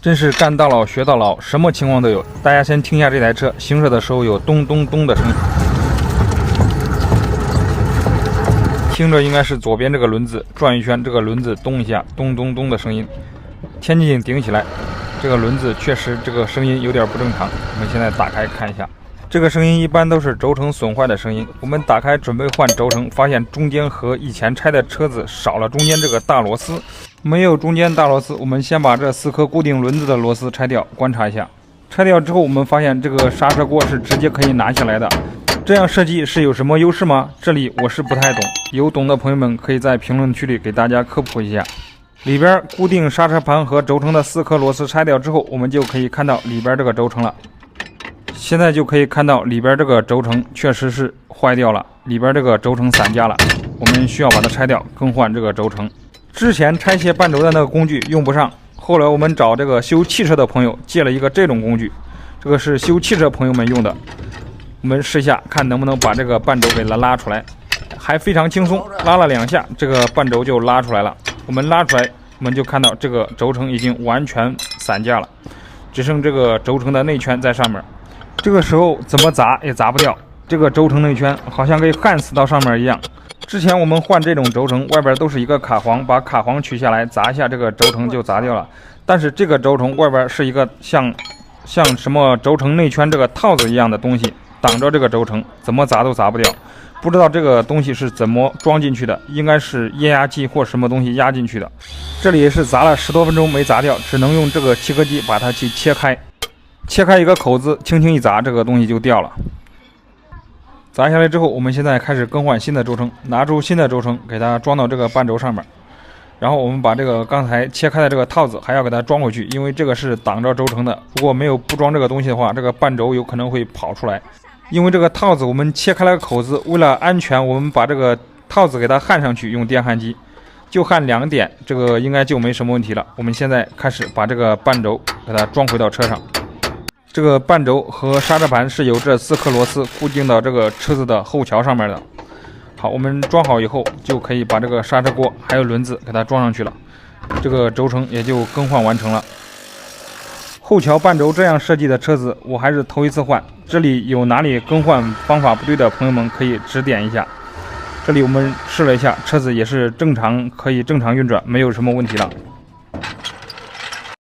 真是干到老学到老，什么情况都有。大家先听一下这台车行驶的时候有咚咚咚的声音，听着应该是左边这个轮子转一圈，这个轮子咚一下，咚咚咚的声音。天气镜顶起来，这个轮子确实这个声音有点不正常。我们现在打开看一下。这个声音一般都是轴承损坏的声音。我们打开准备换轴承，发现中间和以前拆的车子少了中间这个大螺丝，没有中间大螺丝。我们先把这4颗固定轮子的螺丝拆掉，观察一下。拆掉之后，我们发现这个刹车锅是直接可以拿下来的。这样设计是有什么优势吗？这里我是不太懂，有懂的朋友们可以在评论区里给大家科普一下。里边固定刹车盘和轴承的4颗螺丝拆掉之后，我们就可以看到里边这个轴承了。现在就可以看到里边这个轴承确实是坏掉了，里边这个轴承散架了，我们需要把它拆掉，更换这个轴承。之前拆卸半轴的那个工具用不上，后来我们找这个修汽车的朋友借了一个这种工具，这个是修汽车朋友们用的。我们试一下，看能不能把这个半轴给拉出来，还非常轻松，拉了2下，这个半轴就拉出来了。我们拉出来，我们就看到这个轴承已经完全散架了，只剩这个轴承的内圈在上面。这个时候怎么砸也砸不掉，这个轴承内圈好像给焊死到上面一样。之前我们换这种轴承，外边都是一个卡簧，把卡簧取下来砸一下，这个轴承就砸掉了。但是这个轴承外边是一个像什么轴承内圈这个套子一样的东西，挡着这个轴承，怎么砸都砸不掉。不知道这个东西是怎么装进去的，应该是液压计或什么东西压进去的。这里也是砸了10多分钟没砸掉，只能用这个切割机把它去切开。切开一个口子，轻轻一砸，这个东西就掉了。砸下来之后，我们现在开始更换新的轴承，拿出新的轴承给它装到这个半轴上面，然后我们把这个刚才切开的这个套子还要给它装回去，因为这个是挡着轴承的，如果没有不装这个东西的话，这个半轴有可能会跑出来。因为这个套子我们切开了口子，为了安全，我们把这个套子给它焊上去，用电焊机就焊2点，这个应该就没什么问题了。我们现在开始把这个半轴给它装回到车上。这个半轴和刹车盘是由这4颗螺丝固定到这个车子的后桥上面的。好，我们装好以后，就可以把这个刹车锅还有轮子给它装上去了，这个轴承也就更换完成了。后桥半轴这样设计的车子，我还是头一次换，这里有哪里更换方法不对的朋友们可以指点一下。这里我们试了一下，车子也是正常，可以正常运转，没有什么问题了。